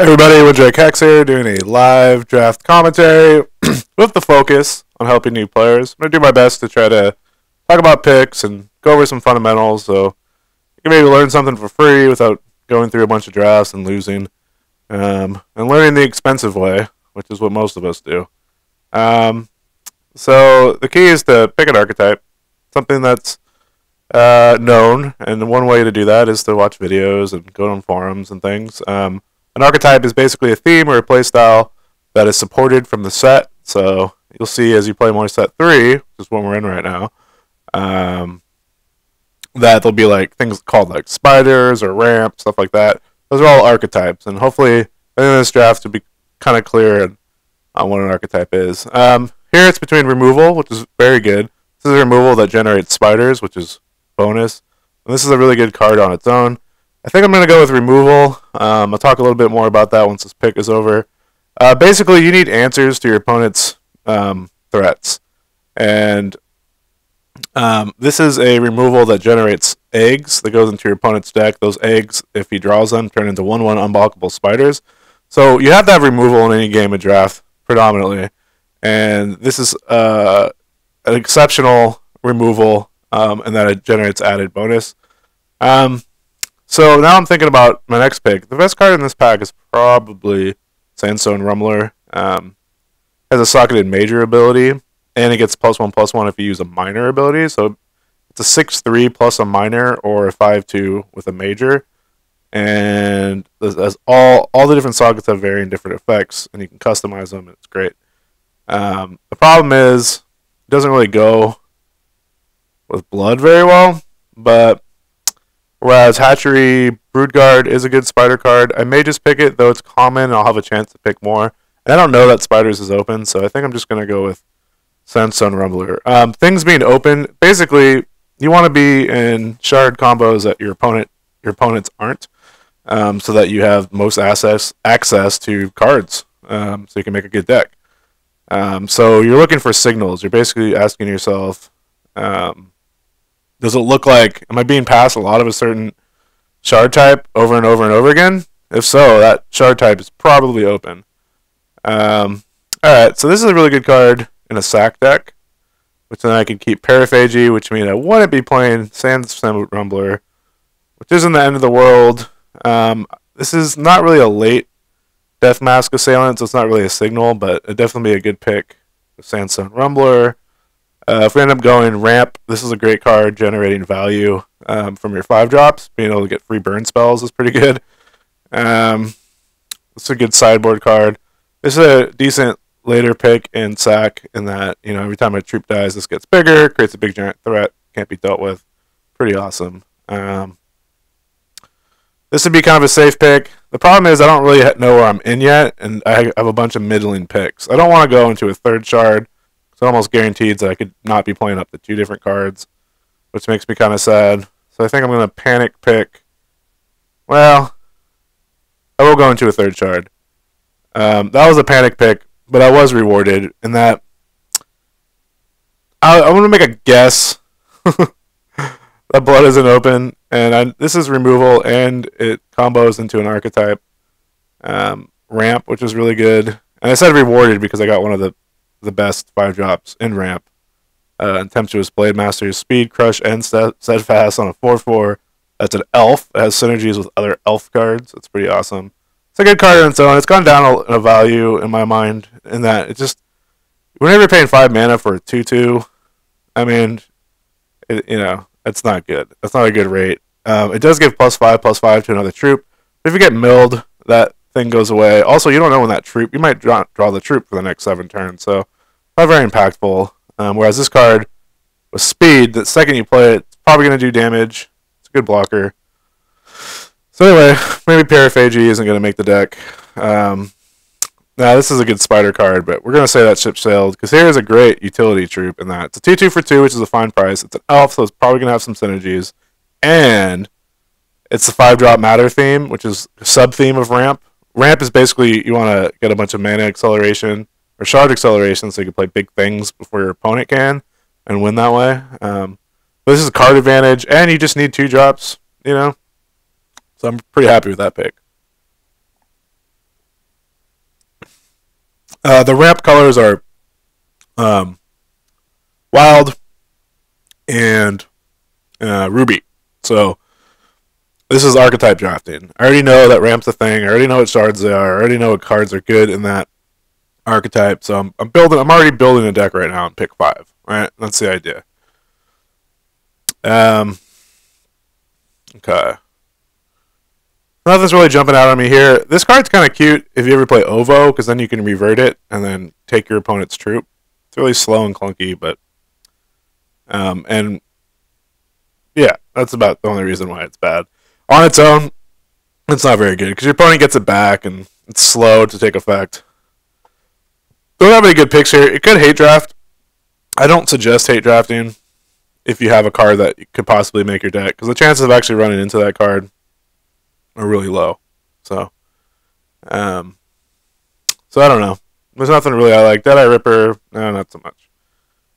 Hey everybody, Windjake Hex here, doing a live draft commentary with the focus on helping new players. I'm going to do my best to try to talk about picks and go over some fundamentals so you can maybe learn something for free without going through a bunch of drafts and losing, and learning the expensive way, which is what most of us do. So the key is to pick an archetype, something that's known, and one way to do that is to watch videos and go on forums and things. An archetype is basically a theme or a playstyle that is supported from the set. So you'll see as you play more set 3, which is what we're in right now, that there'll be like things called like spiders or ramp, stuff like that. Those are all archetypes, and hopefully in this draft to be kind of clear on what an archetype is. Here it's between removal, which is very good. This is a removal that generates spiders, which is bonus. And this is a really good card on its own. I think I'm going to go with removal. I'll talk a little bit more about that once this pick is over. Basically, you need answers to your opponent's threats. And this is a removal that generates eggs that goes into your opponent's deck. Those eggs, if he draws them, turn into 1/1 unblockable spiders. So you have to have removal in any game of draft, predominantly. And this is an exceptional removal in that it generates added bonus. So now I'm thinking about my next pick. The best card in this pack is probably Sandstone Rumbler. Has a socketed major ability, and it gets +1/+1 if you use a minor ability. So it's a 6/3 plus a minor, or a 5/2 with a major. And as all the different sockets have varying different effects, and you can customize them. It's great. The problem is it doesn't really go with blood very well, but whereas Hatchery Broodguard is a good spider card, I may just pick it, though it's common, and I'll have a chance to pick more. And I don't know that Spiders is open, so I think I'm just going to go with Sandstone Rumbler. Things being open, basically, you want to be in shard combos that your opponents aren't, so that you have most access to cards, so you can make a good deck. So you're looking for signals. You're basically asking yourself, does it look like, am I being passed a lot of a certain shard type over and over and over again? If so, that shard type is probably open. Alright, so this is a really good card in a sack deck, which then I can keep Paraphagy, which means I wouldn't be playing Sandstone Rumbler, which isn't the end of the world. This is not really a late Death Mask Assailant, so it's not really a signal, but it'd definitely be a good pick with Sandstone Rumbler. If we end up going ramp, this is a great card generating value from your 5-drops. Being able to get free burn spells is pretty good. It's a good sideboard card. This is a decent later pick in sack in that, you know, every time a troop dies, this gets bigger, creates a big giant threat, can't be dealt with. Pretty awesome. This would be kind of a safe pick. The problem is I don't really know where I'm in yet, and I have a bunch of middling picks. I don't want to go into a third shard. It's almost guaranteed that I could not be playing up to 2 different cards, which makes me kind of sad. So I think I'm going to panic pick. Well, I will go into a third shard. That was a panic pick, but I was rewarded in that I'm going to make a guess that blood isn't open, and this is removal, and it combos into an archetype. Ramp, which is really good. And I said rewarded because I got one of the best 5-drops in ramp. Tempestuous Blade Master's Speed, Crush, and Steadfast on a 4/4. That's an elf. It has synergies with other elf cards. It's pretty awesome. It's a good card on its own. It's gone down in a value in my mind in that it just, whenever you're paying 5 mana for a 2/2, I mean, it's not good. That's not a good rate. It does give +5/+5 to another troop. But if you get milled, that thing goes away. Also, you don't know when that troop, you might draw the troop for the next 7 turns, so not very impactful. Whereas this card with speed, the second you play it, it's probably going to do damage. It's a good blocker. So anyway, maybe Paraphagy isn't going to make the deck. Now this is a good spider card, but we're going to say that ship sailed, because here is a great utility troop in that. It's a 2/2 for 2, which is a fine price. It's an elf, so it's probably going to have some synergies. And it's the 5-drop matter theme, which is a sub-theme of ramp. Ramp is basically you want to get a bunch of mana acceleration or shard acceleration so you can play big things before your opponent can and win that way. This is a card advantage, and you just need 2 drops, you know? So I'm pretty happy with that pick. The ramp colors are um, wild and ruby. So this is archetype drafting. I already know that ramp's a thing. I already know what shards they are. I already know what cards are good in that archetype. So I'm building. I'm already building a deck right now in pick 5. Right, that's the idea. Um, okay. Nothing's really jumping out on me here. This card's kind of cute if you ever play Ovo, because then you can revert it and then take your opponent's troop. It's really slow and clunky, but and yeah, that's about the only reason why it's bad. On its own, it's not very good because your opponent gets it back and it's slow to take effect. Don't have any good picks here. It could hate draft. I don't suggest hate drafting if you have a card that could possibly make your deck because the chances of actually running into that card are really low. So, um, so I don't know. There's nothing really I like. Deadeye Ripper, no, not so much.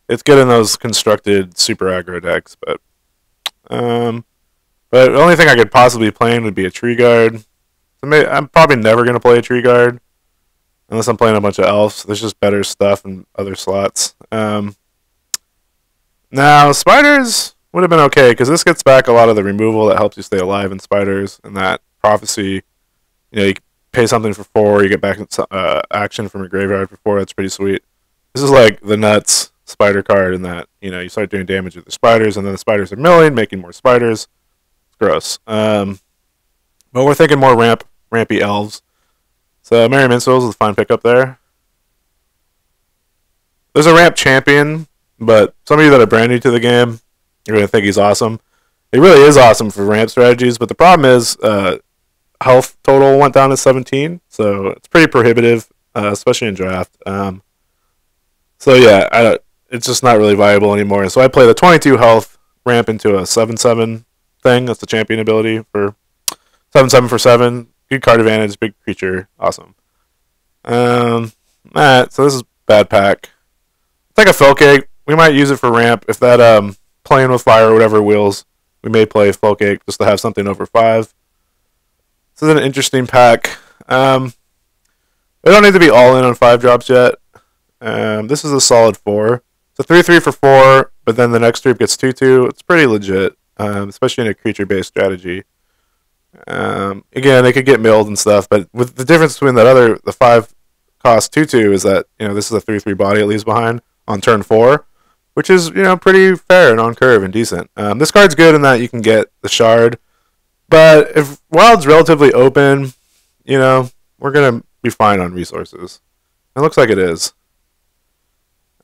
It's good in those constructed super aggro decks, but the only thing I could possibly be playing would be a Tree Guard. So I'm probably never gonna play a Tree Guard unless I'm playing a bunch of elves. There's just better stuff in other slots. Now spiders would have been okay because this gets back a lot of the removal that helps you stay alive in spiders and that prophecy. You pay something for 4, you get back action from your graveyard for 4. That's pretty sweet. This is like the nuts spider card in that you start doing damage with the spiders and then the spiders are milling, making more spiders. It's gross. But we're thinking more rampy elves. So Merry Minstrels is a fine pickup there. There's a ramp champion, but some of you that are brand new to the game, you're going to think he's awesome. He really is awesome for ramp strategies, but the problem is health total went down to 17, so it's pretty prohibitive, especially in draft. So yeah, it's just not really viable anymore. So I play the 22 health ramp into a 7/7 thing. That's the champion ability for 7/7 for 7. Good card advantage, big creature, awesome. Alright, so this is bad pack. It's like a Fell Cake. We might use it for ramp if that playing with fire or whatever wheels. We may play Fell Cake just to have something over 5. This is an interesting pack. We don't need to be all in on 5 drops yet. This is a solid 4. It's a 3/3 for 4, but then the next troop gets 2/2. It's pretty legit, especially in a creature-based strategy. Again, they could get milled and stuff, but with the difference between the 5 cost 2/2 is that this is a 3/3 body it leaves behind on turn 4, which is pretty fair and on curve and decent. This card's good in that you can get the shard, but if Wild's relatively open, we're gonna be fine on resources. It looks like it is.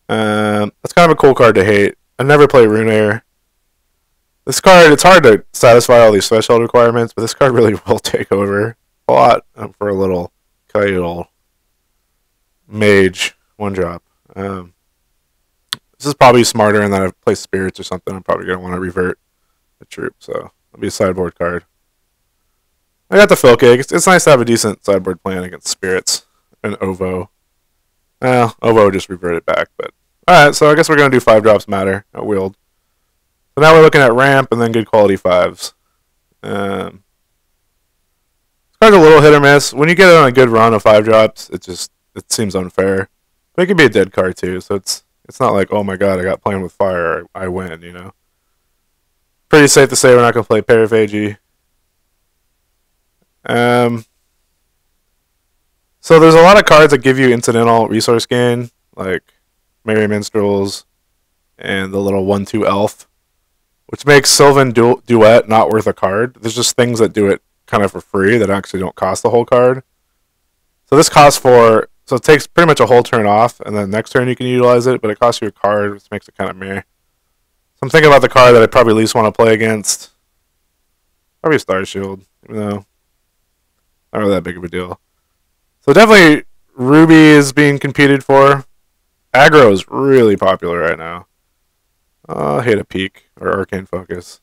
That's kind of a cool card to hate. I never play Runeair. This card, it's hard to satisfy all these threshold requirements, but this card really will take over a lot for a little Kyle Mage 1-drop. This is probably smarter in that I play Spirits or something. I'm probably going to want to revert the troop, so it'll be a sideboard card. I got the Fell Cake. It's nice to have a decent sideboard plan against Spirits and Ovo. Ovo just reverted back, but alright, so I guess we're going to do 5 drops matter at Wield. So now we're looking at ramp and then good quality 5s. This card's a little hit or miss. When you get it on a good run of 5 drops, it seems unfair. But it could be a dead card too, so it's not like, oh my god, I got playing with fire, I win, Pretty safe to say we're not going to play Paraphagy. So there's a lot of cards that give you incidental resource gain, like Merry Minstrels and the little 1/2 elf, which makes Sylvan Duet not worth a card. There's just things that do it kind of for free that actually don't cost the whole card. So this costs 4, so it takes pretty much a whole turn off, and then next turn you can utilize it, but it costs you a card, which makes it kind of meh. So I'm thinking about the card that I probably least want to play against. Probably Star Shield, even though not really that big of a deal. So definitely Ruby is being competed for. Aggro is really popular right now. I hate a Peak or Arcane Focus.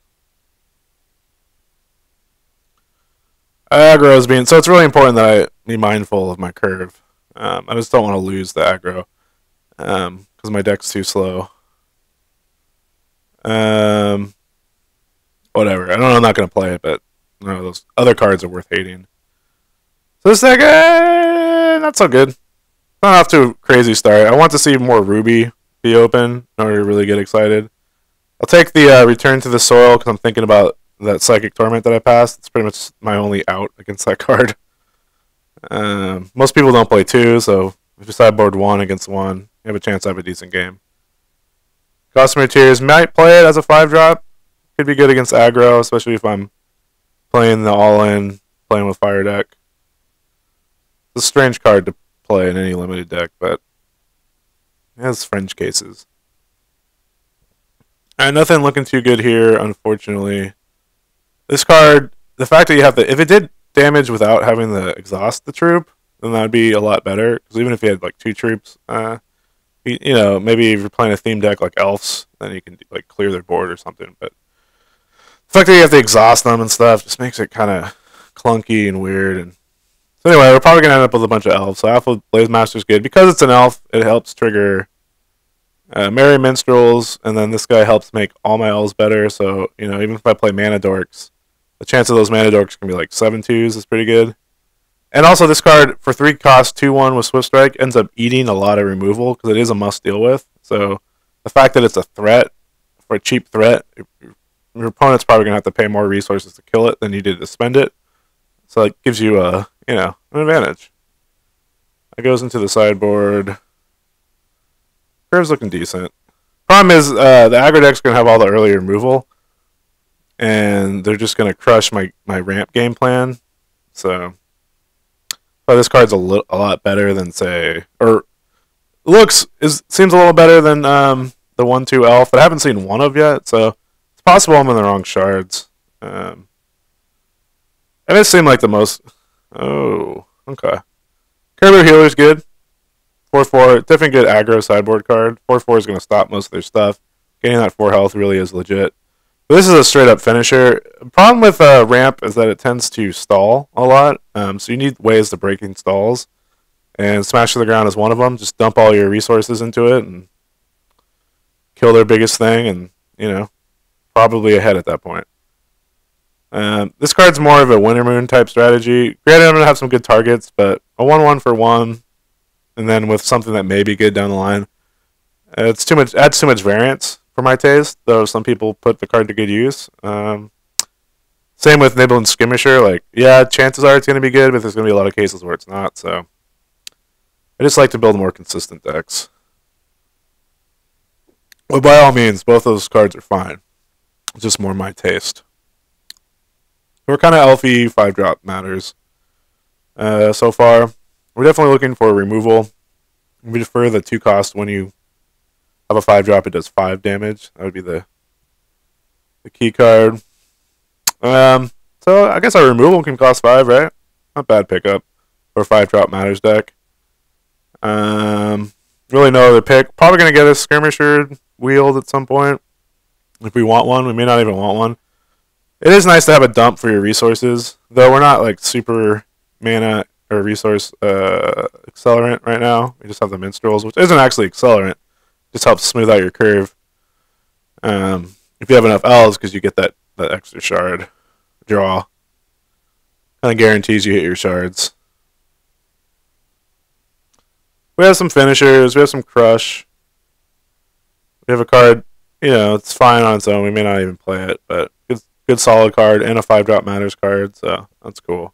Aggro is being... So it's really important that I be mindful of my curve. I just don't want to lose the aggro. Because my deck's too slow. Whatever. I'm not going to play it, but those other cards are worth hating. So this deck, not so good. not off to a crazy start. I want to see more Ruby be open in order to really get excited. I'll take the Return to the Soil because I'm thinking about that Psychic Torment that I passed. It's pretty much my only out against that card. Most people don't play 2, so if you sideboard 1 against 1, you have a chance to have a decent game. Gossamer Tears might play it as a 5-drop. Could be good against aggro, especially if I'm playing the all-in, playing with Fire deck. It's a strange card to play in any limited deck, but it has fringe cases. Alright, nothing looking too good here, unfortunately. This card, the fact that you have the... If it did damage without having the exhaust the troop, then that'd be a lot better. Because even if you had like 2 troops, you know, maybe if you're playing a theme deck like Elves, then you can like clear their board or something. But the fact that you have to exhaust them and stuff just makes it kind of clunky and weird. And so anyway, we're probably gonna end up with a bunch of Elves. So Alpha Blaze Master is good because it's an Elf. It helps trigger Merry Minstrels, and then this guy helps make all my elves better. So, you know, even if I play Mana Dorks, the chance of those Mana Dorks can be like 7/2s is pretty good. And also, this card for 3 cost 2/1 with Swift Strike ends up eating a lot of removal because it is a must deal with. So the fact that it's a threat, for a cheap threat, your opponent's probably gonna have to pay more resources to kill it than you did to spend it. So it gives you a, you know, an advantage. It goes into the sideboard. Curve's looking decent. Problem is, the aggro deck's going to have all the early removal, and they're just going to crush my ramp game plan. So, but this card's a lot better than, say, or seems a little better than the 1/2 elf, but I haven't seen one of yet, so it's possible I'm in the wrong shards. And it seemed like the most. Oh, okay. Kerberos Healer's good. 4/4, definitely good aggro sideboard card. 4/4 is going to stop most of their stuff. Getting that 4 health really is legit. But this is a straight up finisher. The problem with ramp is that it tends to stall a lot. So you need ways to breaking stalls. And Smash to the Ground is one of them. Just dump all your resources into it and kill their biggest thing, and, you know, probably ahead at that point. This card's more of a Winter Moon type strategy. Granted, I'm going to have some good targets, but a 1/1 for 1. And then with something that may be good down the line, it's too much. Adds too much variance for my taste. Though some people put the card to good use. Same with Nibble and Skirmisher. Like, yeah, chances are it's going to be good, but there's going to be a lot of cases where it's not. So I just like to build more consistent decks. Well, by all means, both those cards are fine. It's just more my taste. We're kind of elfy 5-drop matters so far. We're definitely looking for removal. We defer the 2 cost when you have a 5-drop, it does 5 damage. That would be the key card. So I guess our removal can cost 5, right? Not bad pickup for a 5-drop matters deck. Really no other pick. Probably gonna get a Skirmisher wheeled at some point. If we want one, we may not even want one. It is nice to have a dump for your resources, though we're not like super mana or resource accelerant right now. We just have the Minstrels, which isn't actually accelerant. Just helps smooth out your curve. If you have enough elves, because you get that extra shard draw. Kind of guarantees you hit your shards. We have some finishers. We have some crush. We have a card, you know, it's fine on its own. We may not even play it, but good solid card and a 5-drop matters card, so that's cool.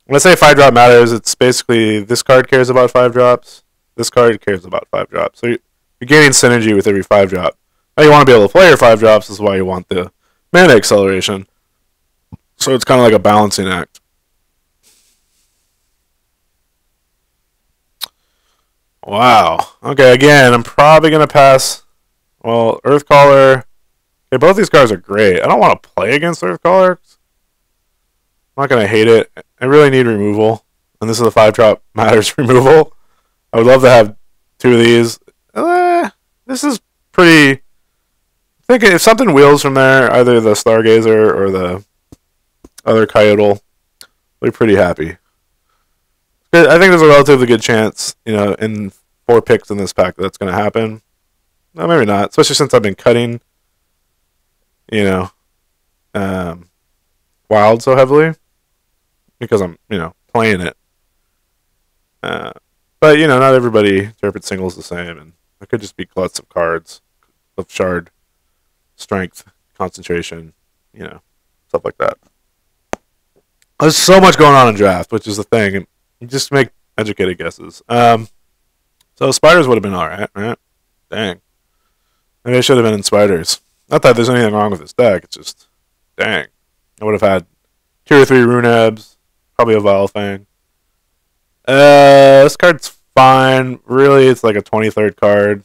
When I say 5-drop matters, it's basically this card cares about 5 drops. This card cares about 5 drops. So you're gaining synergy with every 5-drop. Now you want to be able to play your 5 drops. This is why you want the mana acceleration. So it's kind of like a balancing act. Wow. Okay, again, I'm probably going to pass. Well, Earthcaller. Okay, both these cards are great. I don't want to play against Earthcaller. I'm not going to hate it. I really need removal. And this is a 5-drop matters removal. I would love to have 2 of these. This is pretty... I think if something wheels from there, either the Stargazer or the other Coyote, I'll be pretty happy. I think there's a relatively good chance, you know, in 4 picks in this pack that's going to happen. No, maybe not. Especially since I've been cutting, you know, Wild so heavily. Because I'm, you know, playing it. But, you know, not everybody interprets singles the same, and it could just be gluts of cards, of shard, strength, concentration, you know, stuff like that. There's so much going on in draft, which is the thing. And you just make educated guesses. So spiders would have been alright, right? Dang. Maybe I should have been in spiders. Not that there's anything wrong with this deck, it's just, dang. I would have had 2 or 3 Runebs, probably a Vilefang. This card's fine. Really, it's like a 23rd card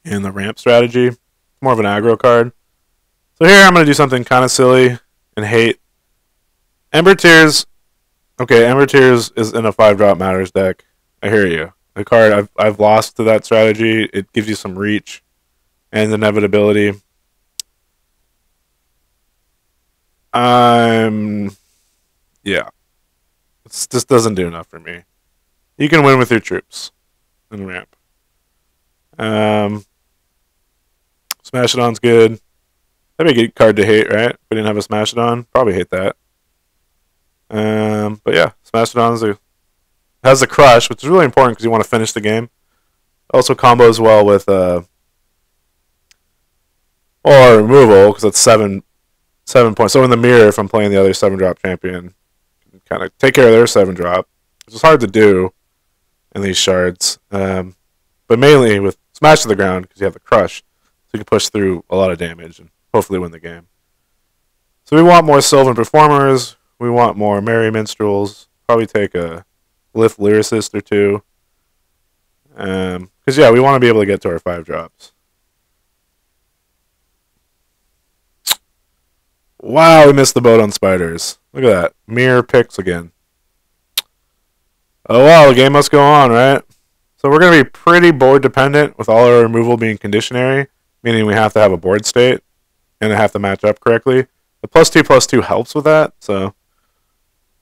in the ramp strategy. More of an aggro card. So here I'm going to do something kind of silly and hate. Ember Tears. Okay, Ember Tears is in a 5-drop Matters deck. I hear you. The card, I've lost to that strategy. It gives you some reach and inevitability. Yeah. It just doesn't do enough for me. You can win with your troops in ramp. Smashodon's good. That'd be a good card to hate, right? If we didn't have a Smashodon, probably hate that. But yeah, Smashodon has the crush, which is really important because you want to finish the game. Also combos well with or removal because it's 7 points. So in the mirror, if I'm playing the other 7-drop champion, kind of take care of their 7-drop, which is hard to do in these shards. But mainly with Smash to the ground because you have the crush, so you can push through a lot of damage and hopefully win the game. So we want more Sylvan Performers. We want more Merry Minstrels. Probably take a Lift Lyricist or 2. Because, yeah, we want to be able to get to our 5-drops. Wow, we missed the boat on spiders. Look at that. Mirror picks again. Oh, wow, the game must go on, right? So we're going to be pretty board dependent with all our removal being conditionary, meaning we have to have a board state and it have to match up correctly. The +2/+2 helps with that, so...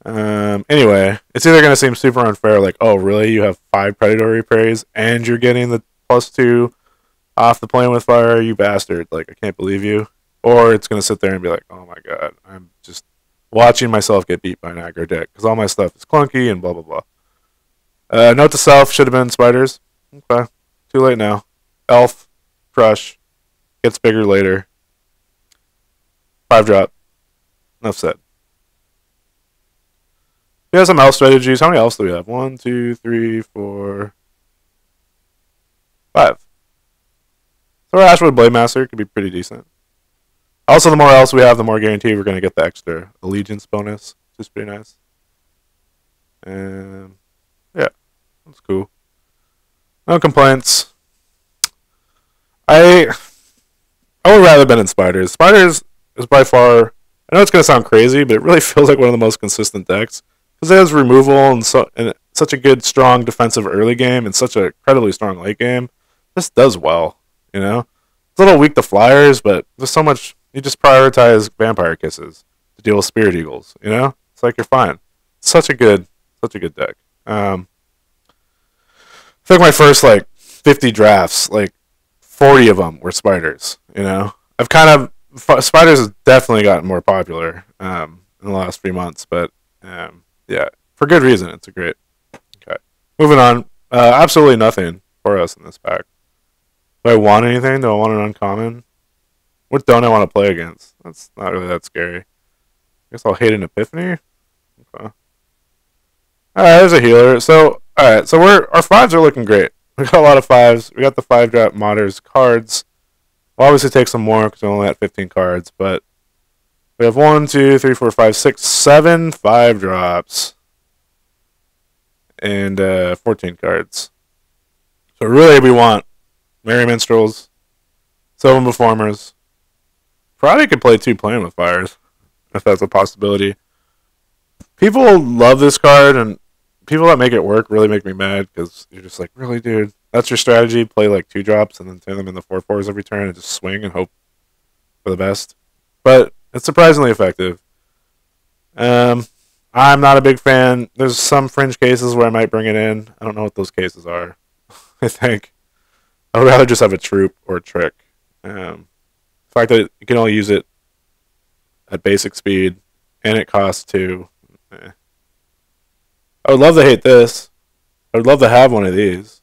anyway, it's either going to seem super unfair, like, oh, really? You have 5 Predatory Preys and you're getting the +2 off the Playing with Fire? You bastard. Like, I can't believe you. Or it's going to sit there and be like, oh my god, I'm just watching myself get beat by an aggro deck because all my stuff is clunky and blah, blah, blah. Note to self, should have been spiders. Okay, too late now. Elf, crush, gets bigger later. 5-drop. Enough said. We have some elf strategies. How many elves do we have? 1, 2, 3, 4, 5. So our Ashwood Blade Master could be pretty decent. Also, the more elves we have, the more guaranteed we're going to get the extra allegiance bonus, which is pretty nice. And yeah, that's cool. No complaints. I would rather have been in spiders. Spiders is by far, I know it's going to sound crazy, but it really feels like one of the most consistent decks. Because it has removal and such a good, strong defensive early game and such a incredibly strong late game. This does well, you know? It's a little weak to flyers, but there's so much, you just prioritize Vampire Kisses to deal with Spirit Eagles, you know? It's like you're fine. It's such a good deck. I think my first, 50 drafts, 40 of them were spiders, you know? Spiders has definitely gotten more popular in the last few months, but yeah, for good reason. It's a great. Okay, moving on. Absolutely nothing for us in this pack. Do I want anything? Do I want an uncommon? What don't I want to play against? That's not really that scary. I guess I'll hate an Epiphany. Okay. All right, there's a healer. So all right, so our 5s are looking great. We got a lot of 5s. We got the 5-drop Modders cards. We'll obviously take some more because we only had 15 cards, but we have 1, 2, 3, 4, 5, 6, 7 5-drops and 14 cards. So really, we want Merry Minstrels, Sylvan Performers. Probably could play 2 Playing with Fires if that's a possibility. People love this card, and people that make it work really make me mad because you're just like, really, dude? That's your strategy? Play 2 drops and then turn them into 4/4s every turn and just swing and hope for the best. But it's surprisingly effective. I'm not a big fan. There's some fringe cases where I might bring it in. I don't know what those cases are. I think I would rather just have a troop or a trick. The fact that you can only use it at basic speed and it costs 2. I would love to hate this. I'd love to have one of these.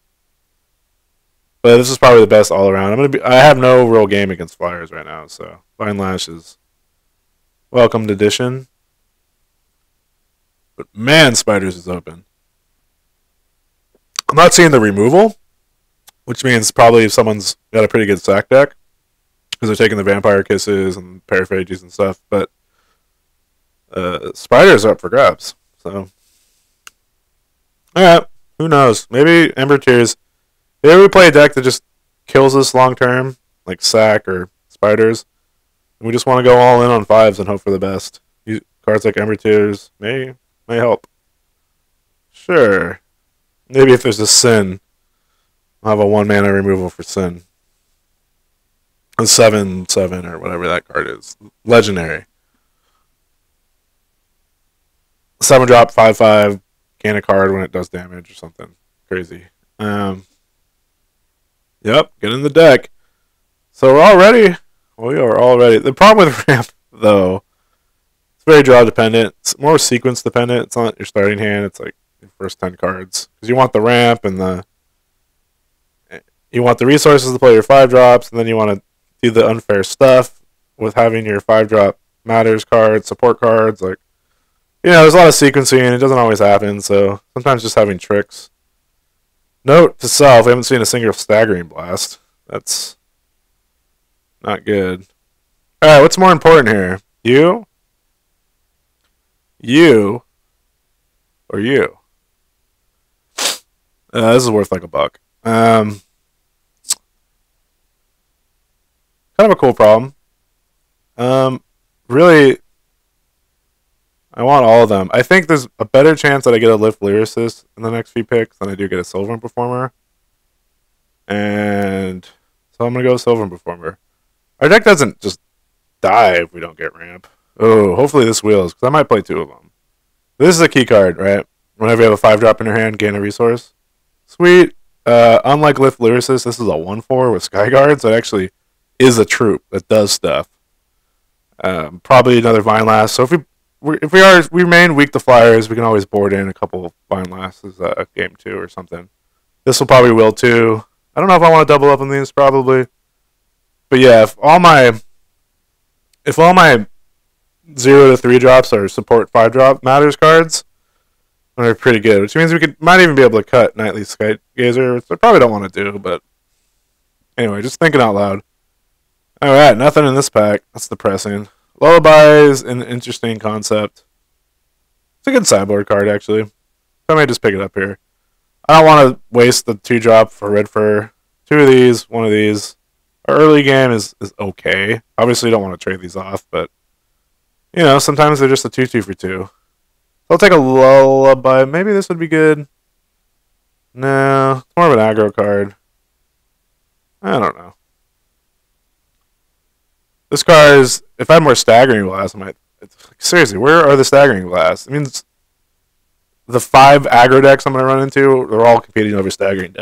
But this is probably the best all around. I have no real game against Flyers right now, so Vine Lash is welcomed addition. But man, Spiders is open. I'm not seeing the removal, which means probably if someone's got a pretty good sack deck, because they're taking the Vampire Kisses and Paraphages and stuff. But Spiders are up for grabs. So, alright, who knows? Maybe Ember Tears. Maybe we play a deck that just kills us long term, like Sack or Spiders. And we just want to go all in on 5s and hope for the best. Cards like Ember Tears may help. Sure. Maybe if there's a Sin, I'll have a 1-mana removal for Sin. A 7/7 or whatever that card is. Legendary. 7-drop, 5/5, gain a card when it does damage or something. Crazy. Yep, get in the deck. So we're all ready. We are all ready. The problem with ramp, though, it's very draw dependent. It's more sequence dependent. It's not your starting hand. It's like your first 10 cards. Because you want the ramp and you want the resources to play your 5-drops, and then you want to do the unfair stuff with having your 5-drop matters cards, support cards. Like, there's a lot of sequencing, and it doesn't always happen. So sometimes just having tricks. Note to self, we haven't seen a single Staggering Blast. That's not good. Alright, what's more important here? You? You? Or you? This is worth like $1. Kind of a cool problem. Really, I want all of them. I think there's a better chance that I get a Lift Lyricist in the next few picks than I do get a Sylvan Performer. And so I'm going to go Sylvan Performer. Our deck doesn't just die if we don't get ramp. Oh, hopefully this wheels, because I might play 2 of them. This is a key card, right? Whenever you have a 5-drop in your hand, gain a resource. Sweet. Unlike Lift Lyricist, this is a 1/4 with Skyguard, so it actually is a troop that does stuff. Probably another Vine Lass. So if we remain weak to Flyers, we can always board in a couple of Vine Lasses, game 2 or something. This will probably will too. I don't know if I want to double up on these, probably. But yeah, if all my 0 to 3 drops are support 5-drop matters cards, they're pretty good. Which means we might even be able to cut Nightly Sky Gazer, which I probably don't want to do, but anyway, just thinking out loud. Alright, nothing in this pack. That's depressing. Lullaby is an interesting concept. It's a good sideboard card, actually. I may just pick it up here. I don't want to waste the 2-drop for Red Fur. 2 of these, 1 of these. Our early game is okay. Obviously, you don't want to trade these off, but sometimes they're just a 2/2 for 2. I'll take a Lullaby. Maybe this would be good. No, it's more of an aggro card. I don't know. This card is, if I had more Staggering Blast, seriously, where are the Staggering Blasts? It means the 5 aggro decks I'm going to run into, they're all competing over Staggering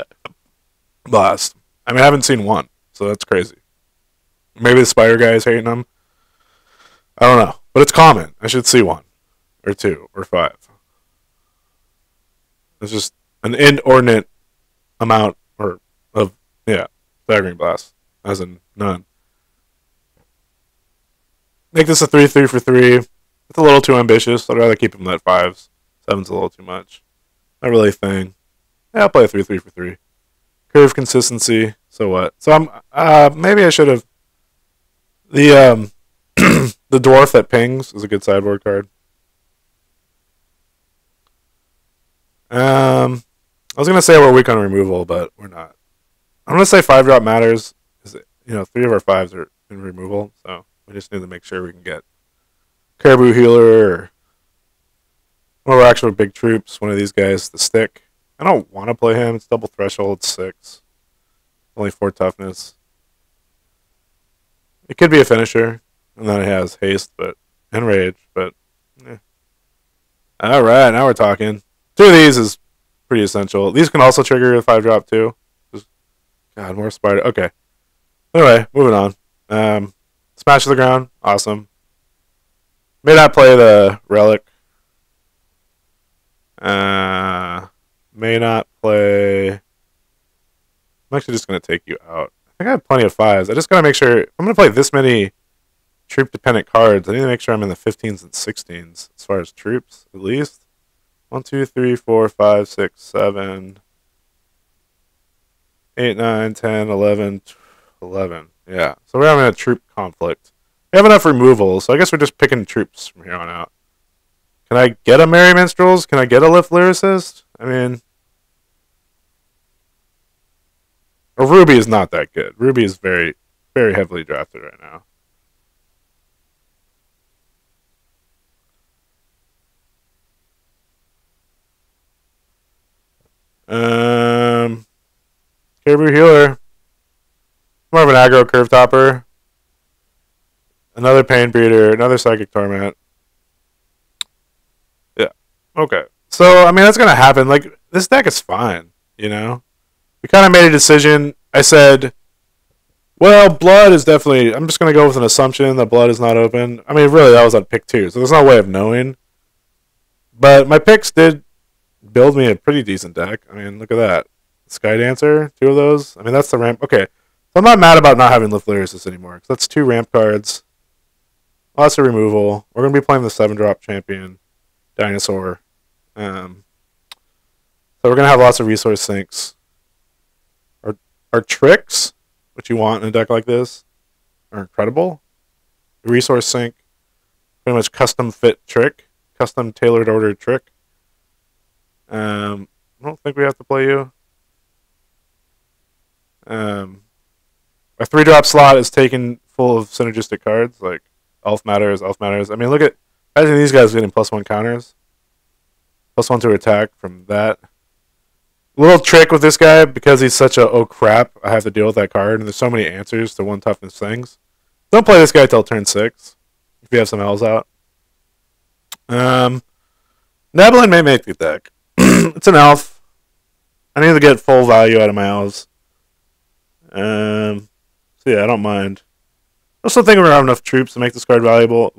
Blast. I haven't seen one, so that's crazy. Maybe the Spider guy is hating them. I don't know, but it's common. I should see 1, or 2, or 5. It's just an inordinate amount of Staggering Blast, as in none. Make this a 3/3 for 3. It's a little too ambitious. I'd rather keep him at 5s. 7's a little too much. Not really a thing. Yeah, I'll play a 3/3 for 3. Curve consistency. So what? So maybe I should have. The the Dwarf that pings is a good sideboard card. I was gonna say we're weak on removal, but we're not. I'm gonna say 5-drop matters. 3 of our 5s are in removal, so we just need to make sure we can get Caribou Healer or one of our actual big troops, one of these guys, the Stick. I don't want to play him. It's double threshold, 6. Only 4 toughness. It could be a finisher, and then it has haste, and rage, but Alright, now we're talking. 2 of these is pretty essential. These can also trigger a 5-drop too. God, more Spider. Okay. Anyway, moving on. Smash to the ground. Awesome. May not play the Relic. May not play actually just going to take you out. I think I have plenty of 5s. I just got to make sure, if I'm going to play this many troop-dependent cards, I need to make sure I'm in the 15s and 16s as far as troops, at least. 1, 2, 3, 4, 5, 6, 7, 8, 9, 10, 11, 11. Yeah, so we're having a troop conflict. We have enough removal, so I guess we're just picking troops from here on out. Can I get a Merry Minstrels? Can I get a Lift Lyricist? I mean, a Ruby is not that good. Ruby is very, very heavily drafted right now. Caribou Healer. More of an aggro curve topper. Another Pain Breeder. Another Psychic Torment. Yeah. Okay. So, I mean, that's going to happen. Like, this deck is fine, you know? We kind of made a decision. I said, well, Blood is definitely... I'm just going to go with an assumption that Blood is not open. I mean, really, that was on pick 2, so there's no way of knowing. But my picks did build me a pretty decent deck. I mean, look at that. Sky Dancer, 2 of those. I mean, that's the ramp. Okay. So I'm not mad about not having Lift Lyricist anymore, because that's 2 ramp cards. Lots of removal. We're going to be playing the 7-drop champion, Dinosaur. So we're going to have lots of resource sinks. Our tricks, which you want in a deck like this, are incredible. The resource sink, pretty much custom fit trick, custom tailored ordered trick. I don't think we have to play you. A 3-drop slot is taken full of synergistic cards, like Elf Matters, Elf Matters. I mean, look at, imagine these guys getting +1 counters. +1 to attack from that. Little trick with this guy, because he's such a oh crap, I have to deal with that card, and there's so many answers to 1 toughness things. Don't play this guy till turn 6, if you have some L's out. Nebulin may make the deck. It's an elf. I need to get full value out of my elves. So yeah, I don't mind. I also think we're gonna have enough troops to make this card viable.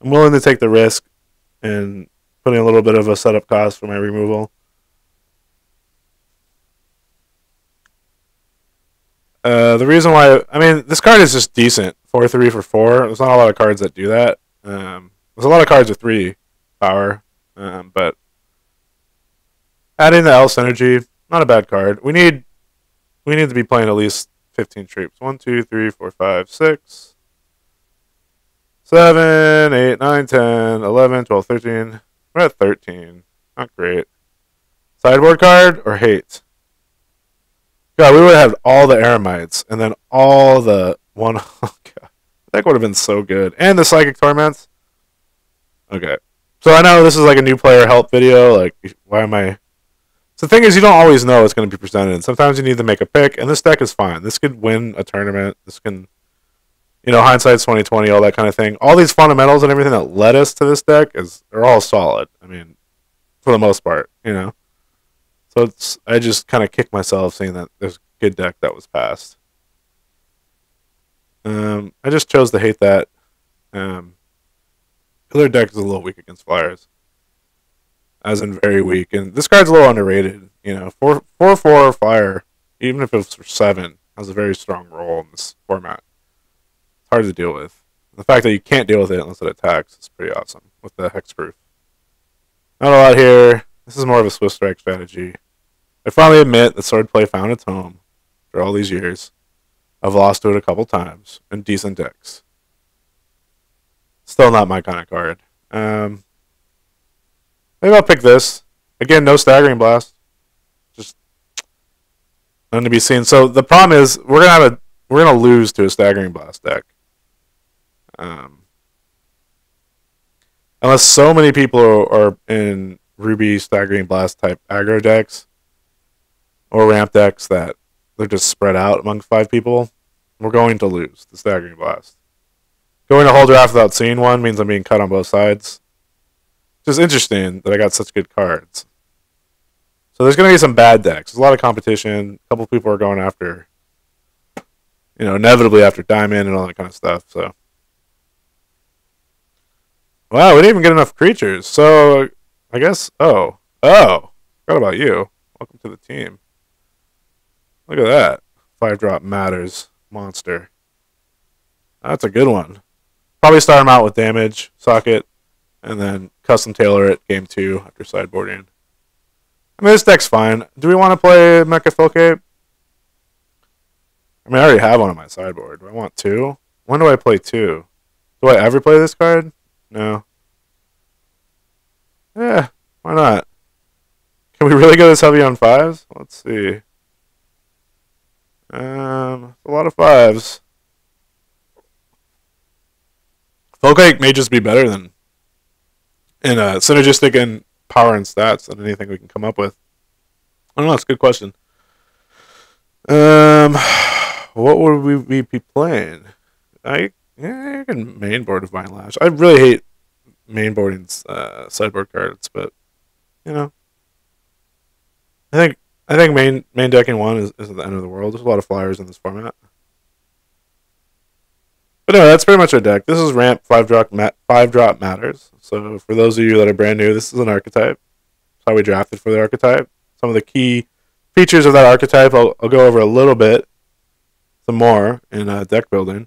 I'm willing to take the risk and putting a little bit of a setup cost for my removal. The reason why, I mean, this card is just decent. 4/3 for 4. There's not a lot of cards that do that. There's a lot of cards with 3 power, but adding the Elf Synergy, not a bad card. We need to be playing at least 15 troops. 1, 2, 3, 4, 5, 6, 7, 8, 9, 10, 11, 12, 13. We're at 13. Not great. Sideboard card or hate? God, we would have had all the Eremites and then all the one. Oh God, that would have been so good. And the Psychic Torments. Okay, so I know this is like a new player help video. Like, why am I? So the thing is, you don't always know what's going to be presented. Sometimes you need to make a pick, and this deck is fine. This could win a tournament. This can, you know, hindsight's 20/20, all that kind of thing. All these fundamentals and everything that led us to this deck are all solid. I mean, for the most part, you know. So I just kind of kick myself seeing that there's a good deck that was passed. I just chose to hate that. Other deck is a little weak against Flyers, as in very weak. And this card's a little underrated. You know, 4/4 Flyer, even if it was for 7, has a very strong role in this format. It's hard to deal with. The fact that you can't deal with it unless it attacks is pretty awesome with the hexproof. Not a lot here. This is more of a Swift Strike strategy. I finally admit that Swordplay found its home for all these years. I've lost to it a couple times in decent decks. Still not my kind of card. Maybe I'll pick this. Again, no Staggering Blast. Just none to be seen. So the problem is we're gonna lose to a Staggering Blast deck. Unless so many people are in Ruby Staggering Blast type aggro decks or ramp decks that they're just spread out among 5 people, we're going to lose the Staggering Blast. Going a whole draft without seeing one means I'm being cut on both sides. It's just interesting that I got such good cards. So there's going to be some bad decks. There's a lot of competition. A couple people are going after, you know, inevitably after Diamond and all that kind of stuff. So, wow, we didn't even get enough creatures. So I guess, forgot about you. Welcome to the team. Look at that. 5-drop matters. Monster. That's a good one. Probably start him out with damage, socket, and then custom tailor it game 2 after sideboarding. I mean, this deck's fine. Do we want to play Mecha Filcape? I mean, I already have one on my sideboard. Do I want 2? When do I play 2? Do I ever play this card? No. Yeah, why not? Can we really go this heavy on 5s? Let's see. A lot of 5s. Filcape may just be better than in synergistic and power and stats than anything we can come up with. I don't know. It's a good question. What would we be playing? I can mainboard Divine Lash. I really hate mainboarding sideboard cards, but you know, I think main decking 1 is the end of the world. There's a lot of flyers in this format. But anyway, that's pretty much our deck. This is Ramp 5-drop matters. So for those of you that are brand new, this is an archetype. That's how we drafted for the archetype. Some of the key features of that archetype I'll go over a little bit, some more in deck building.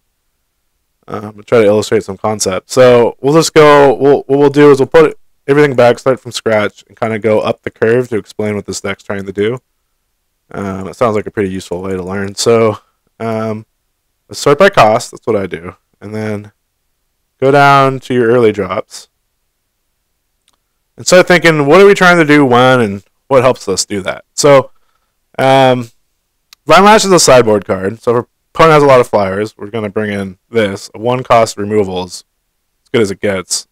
I'll try to illustrate some concepts. So we'll just go. What we'll do is we'll put everything back, start from scratch, and kind of go up the curve to explain what this deck's trying to do. It sounds like a pretty useful way to learn. So let's sort by cost. That's what I do, and then go down to your early drops and start thinking, what are we trying to do when, and what helps us do that. So Vine Lash is a sideboard card. So if our opponent has a lot of flyers, we're going to bring in this. A 1-cost removal is as good as it gets,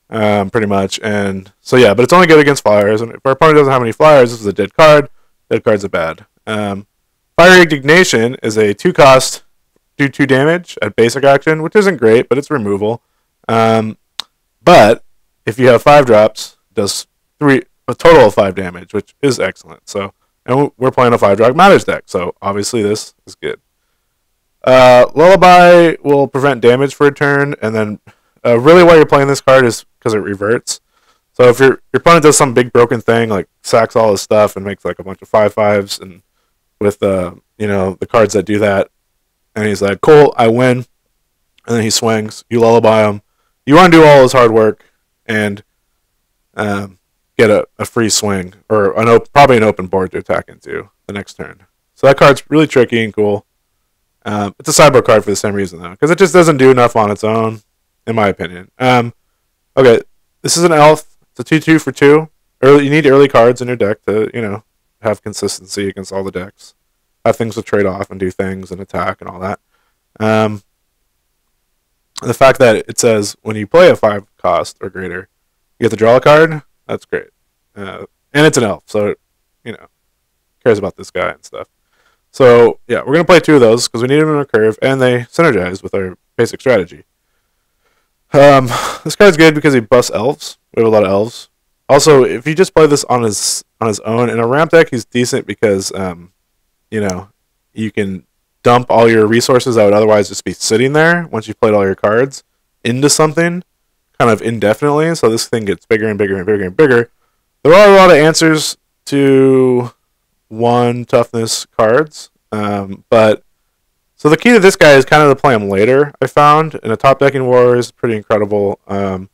pretty much. And so yeah, but it's only good against flyers. And if our opponent doesn't have any flyers, this is a dead card. Dead cards are bad. Fiery Indignation is a 2-cost, do 2 damage at basic action, which isn't great, but it's removal. But if you have 5 drops, it does a total of 5 damage, which is excellent. So, and we're playing a 5-drop matters deck, so obviously this is good. Lullaby will prevent damage for a turn, and then really why you're playing this card is because it reverts. So if your opponent does some big broken thing, like sacks all his stuff and makes like a bunch of 5/5s, and with the cards that do that, and he's like, cool, I win, and then he swings, you lullaby him, you undo all his hard work, and get a free swing, or probably an open board to attack into the next turn. So that card's really tricky and cool. It's a sideboard card for the same reason, though, because it just doesn't do enough on its own, in my opinion. Okay, this is an elf. It's a 2/2 for 2. You need early cards in your deck to, have consistency against all the decks. Have things to trade off and do things and attack and all that. The fact that it says when you play a 5-cost or greater, you get to draw a card, that's great. And it's an elf, so, cares about this guy and stuff. So, yeah, we're going to play 2 of those because we need them in our curve, and they synergize with our basic strategy. This card's good because he busts elves. We have a lot of elves. Also, if you just play this on his own, in a ramp deck, he's decent because, you can dump all your resources that would otherwise just be sitting there once you've played all your cards into something kind of indefinitely. So this thing gets bigger and bigger and bigger and bigger. There are a lot of answers to 1 toughness cards, but so the key to this guy is kind of to play him later. I found in a top decking war is pretty incredible. In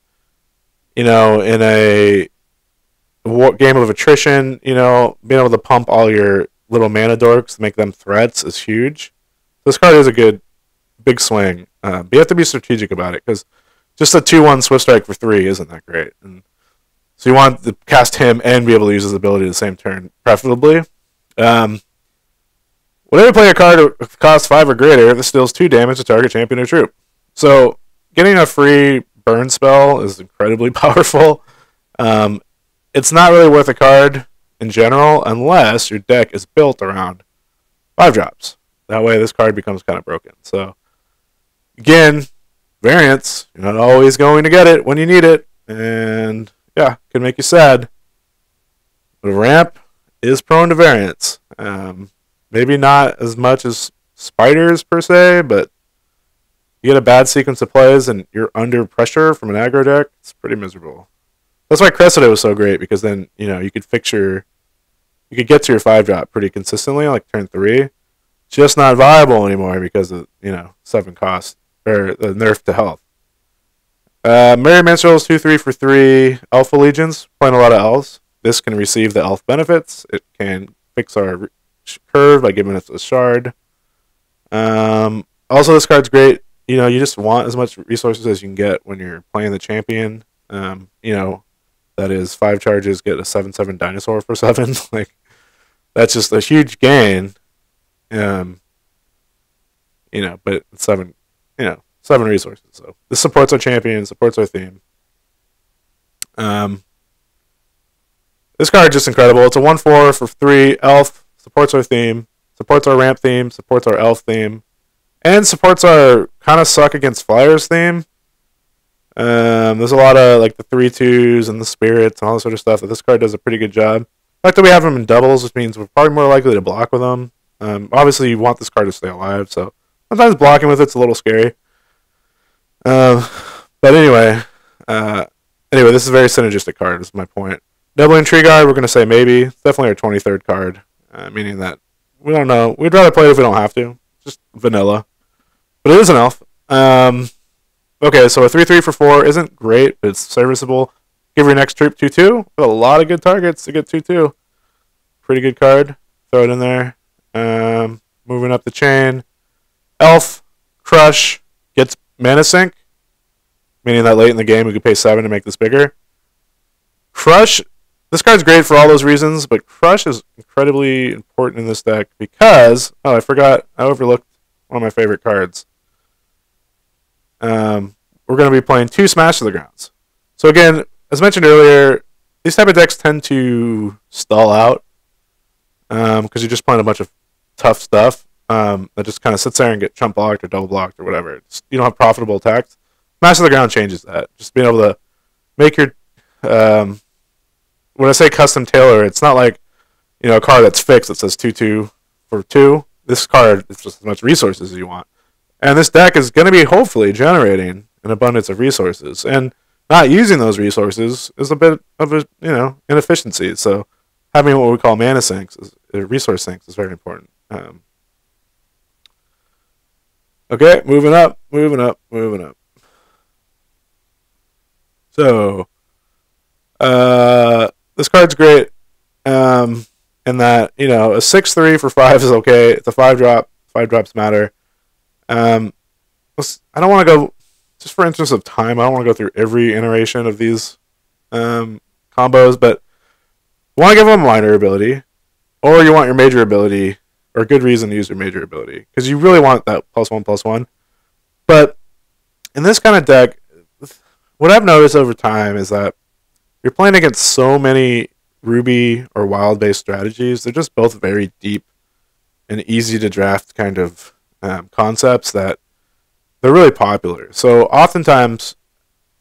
a game of attrition, being able to pump all your little mana dorks to make them threats is huge. This card is a good big swing, but you have to be strategic about it because just a 2/1 Swift Strike for 3 isn't that great. And so you want to cast him and be able to use his ability the same turn, preferably. Whenever you play a card that costs 5 or greater, this deals 2 damage to target champion or troop. So getting a free burn spell is incredibly powerful. It's not really worth a card in general unless your deck is built around 5 drops. That way this card becomes kind of broken. So again, variance, you're not always going to get it when you need it, and yeah, can make you sad. But a ramp is prone to variance. Maybe not as much as spiders per se, but you get a bad sequence of plays and you're under pressure from an aggro deck, it's pretty miserable. That's why Cressida was so great, because then, you could fix your you could get to your 5-drop pretty consistently, like turn 3. Just not viable anymore because of 7 cost or the nerf to health. Merry Minstrels 2/3 for 3 Elf Legions. Playing a lot of elves. This can receive the elf benefits. It can fix our curve by giving us a shard. Also, this card's great. You just want as much resources as you can get when you're playing the champion. That is 5 charges, get a 7/7 dinosaur for 7. Like, that's just a huge gain. But it's 7 resources. So this supports our champion, supports our theme. This card is just incredible. It's a 1/4 for 3 elf, supports our theme, supports our ramp theme, supports our elf theme, and supports our kind of suck against flyers theme. There's a lot of like the 3/2s and the spirits and all that sort of stuff that this card does a pretty good job. The fact that we have them in doubles, which means we're probably more likely to block with them. Obviously, you want this card to stay alive, so sometimes blocking with it's a little scary. But anyway, this is a very synergistic card. This is my point. Doubling Tree Guard, we're going to say maybe. It's definitely our 23rd card, meaning that we don't know. We'd rather play it if we don't have to. Just vanilla. But it is an elf. Okay, so a 3/3 for 4 isn't great, but it's serviceable. Give your next troop 2/2. A lot of good targets to get 2/2. Pretty good card. Throw it in there. Moving up the chain. Elf, Crush, gets mana sink, meaning that late in the game we could pay 7 to make this bigger. Crush, this card's great for all those reasons, but Crush is incredibly important in this deck because, I forgot, I overlooked one of my favorite cards. We're going to be playing 2 Smash to the Grounds. So again, as mentioned earlier, these type of decks tend to stall out because you're just playing a bunch of tough stuff that just kind of sits there and get chump blocked or double blocked or whatever. You don't have profitable attacks. Smash to the Ground changes that. Just being able to make your when I say custom tailor, it's not like a card that's fixed that says 2/2 for 2. This card is just as much resources as you want. And this deck is going to be hopefully generating an abundance of resources. And not using those resources is a bit of a, inefficiency. So having what we call mana sinks, resource sinks, is very important. Okay, moving up. So, this card's great in that, a 6/3 for 5 is okay. It's a 5-drop. 5 drops matter. I don't want to go, just for interest of time, I don't want to go through every iteration of these combos, but you want to give them a minor ability, or you want your major ability, or a good reason to use your major ability, because you really want that +1/+1. But in this kind of deck, what I've noticed over time is that you're playing against so many Ruby or wild-based strategies. They're just both very deep and easy to draft kind of concepts that they're really popular. So oftentimes,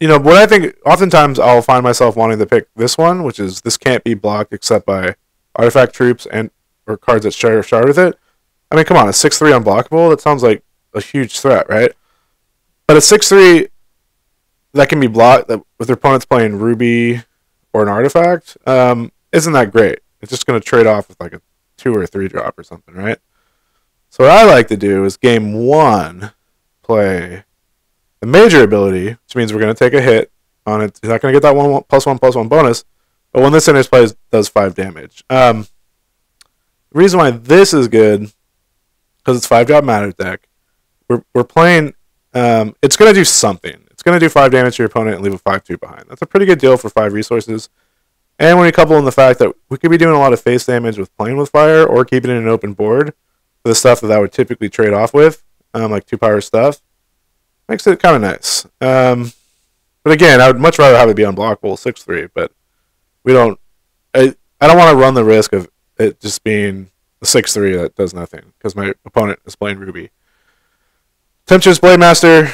oftentimes I'll find myself wanting to pick this one, which is this can't be blocked except by artifact troops or cards that share shard with it. I mean, come on, a 6/3 unblockable? That sounds like a huge threat, right? But a 6/3 that can be blocked with their opponents playing Ruby or an artifact isn't that great. It's just going to trade off with like a 2 or 3 drop or something, right? So what I like to do is game 1 play the major ability, which means we're going to take a hit on it. You're not going to get that +1/+1 bonus, but when this enters play, it does 5 damage. The reason why this is good, because it's 5-drop matter deck, we're playing, it's going to do something. It's going to do 5 damage to your opponent and leave a 5/2 behind. That's a pretty good deal for 5 resources. And when you couple in the fact that we could be doing a lot of face damage with playing with fire or keeping it in an open board, for the stuff that I would typically trade off with, like 2-power stuff, makes it kind of nice. But again, I would much rather have it be unblockable 6/3, but we don't. I don't want to run the risk of it just being a 6/3 that does nothing because my opponent is playing Ruby. Temptress Blademaster,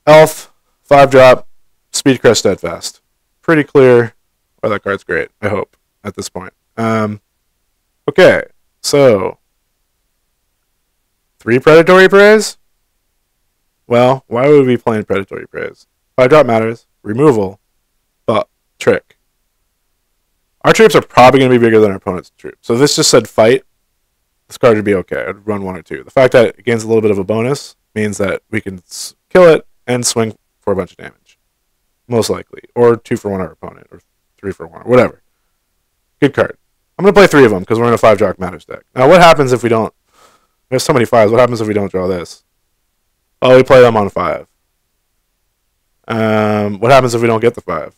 Elf, 5-drop, Speedcrest Steadfast. Pretty clear why that card's great, I hope, at this point. Okay, so 3 Predatory Praise? Well, why would we be playing Predatory Praise? 5-drop matters, removal, but trick. Our troops are probably going to be bigger than our opponent's troops. So if this just said fight, this card would be okay. I'd run 1 or 2. The fact that it gains a little bit of a bonus means that we can kill it and swing for a bunch of damage. Most likely. Or 2 for 1 our opponent. Or 3 for 1. Or whatever. Good card. I'm going to play 3 of them because we're in a 5-drop matters deck. Now what happens if we don't... There's so many 5s. What happens if we don't draw this? Oh, we play them on 5. What happens if we don't get the 5?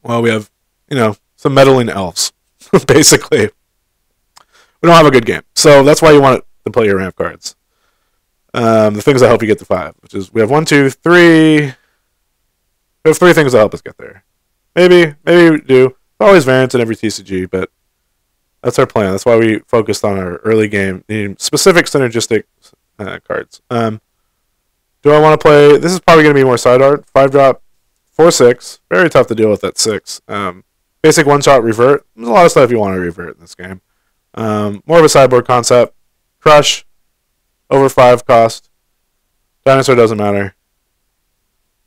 Well, we have, some meddling elves, basically. We don't have a good game. So that's why you want to play your ramp cards. The things that help you get the 5, which is we have 1, 2, 3. We have 3 things that help us get there. Maybe we do. There's always variance in every TCG, but that's our plan. That's why we focused on our early game, needing specific synergistic cards. Do I want to play? This is probably going to be more side art. 5-drop, 4/6. Very tough to deal with at 6. Basic 1-shot revert. There's a lot of stuff you want to revert in this game. More of a sideboard concept. Crush. Over 5 cost. Dinosaur doesn't matter.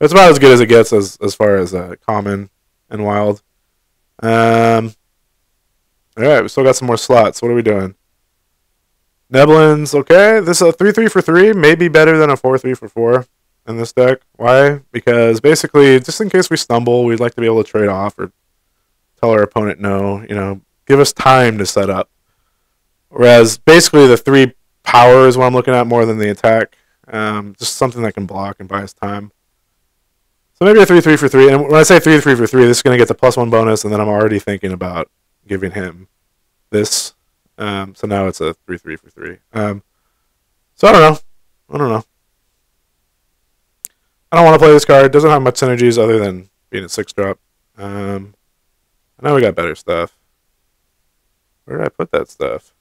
It's about as good as it gets as far as common and wild. Alright, we still got some more slots. What are we doing? Neblins, okay. This is a 3/3 for 3. Maybe better than a 4/3 for 4 in this deck. Why? Because basically, just in case we stumble, we'd like to be able to trade off or tell our opponent no. Give us time to set up. Whereas basically the 3 power is what I'm looking at more than the attack. Just something that can block and buy us time. So maybe a 3/3 for 3. And when I say 3/3 for 3, this is going to get the +1 bonus, and then I'm already thinking about giving him this. So now it's a 3/3 for 3. So I don't know. I don't want to play this card. It doesn't have much synergies other than being a 6-drop. Now we got better stuff. Where did I put that stuff?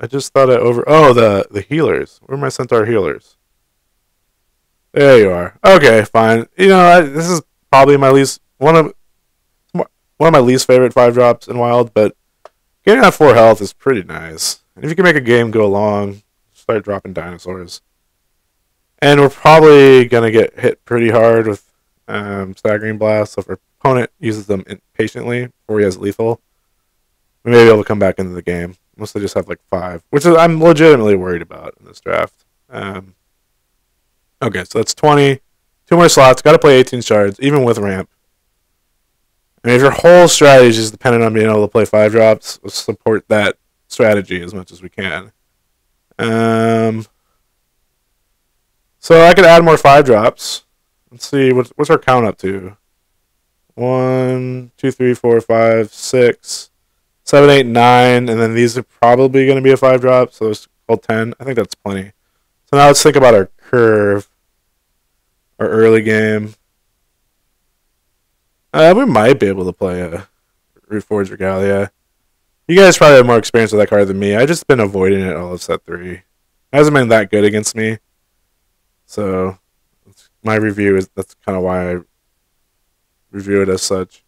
I just thought Oh, the healers. Where are my Centaur healers? There you are. Okay, fine. This is probably one of my least favorite 5-drops in Wild, but getting that 4 health is pretty nice. And if you can make a game go long, start dropping dinosaurs. And we're probably going to get hit pretty hard with Staggering Blast, so if our opponent uses them impatiently before he has lethal, we may be able to come back into the game. Unless they just have like 5, which is I'm legitimately worried about in this draft. Okay, so that's 20. 2 more slots. Got to play 18 shards, even with ramp. I mean, if your whole strategy is dependent on being able to play 5-drops, we'll support that strategy as much as we can. So I could add more 5-drops. Let's see, what's our count up to? 1, 2, 3, 4, 5, 6, 7, 8, 9, and then these are probably going to be a 5-drop, so it's called 10. I think that's plenty. So now let's think about our curve, our early game. We might be able to play a Reforged Regalia. You guys probably have more experience with that card than me. I've just been avoiding it all of set 3. It hasn't been that good against me. So my review that's kind of why I review it as such.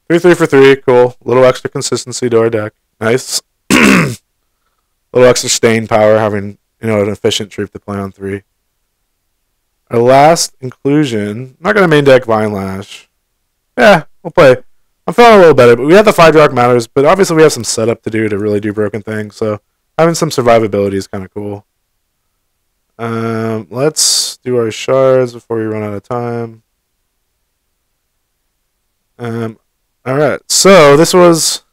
3/3 for 3, cool. A little extra consistency to our deck. Nice. A little extra staying power, having an efficient troop to play on 3. Our last inclusion, I'm not going to main deck Vine Lash. Yeah, we'll play. I'm feeling a little better, but we have the 5-drop matters, but obviously we have some setup to do to really do broken things, so having some survivability is kind of cool. Let's do our shards before we run out of time. Alright, so this is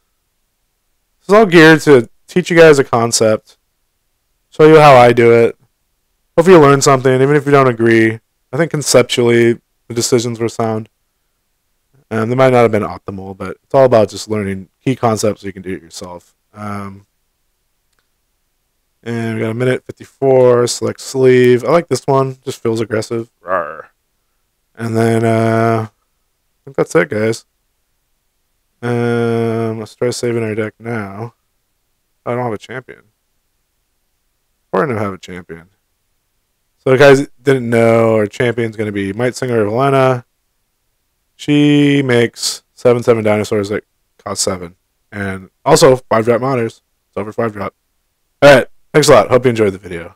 all geared to teach you guys a concept, show you how I do it. Hopefully you learn something, even if you don't agree. I think conceptually the decisions were sound. They might not have been optimal, but it's all about just learning key concepts so you can do it yourself. And we got a minute 54, select sleeve. I like this one, just feels aggressive. Rawr. And then I think that's it, guys. Let's try saving our deck now. I don't have a champion. Or I don't have a champion. So if you guys didn't know, our champion's going to be Might Singer of Elena. She makes 7/7 dinosaurs that cost 7. And also 5-drop monitors. It's over 5-drop. Alright, thanks a lot. Hope you enjoyed the video.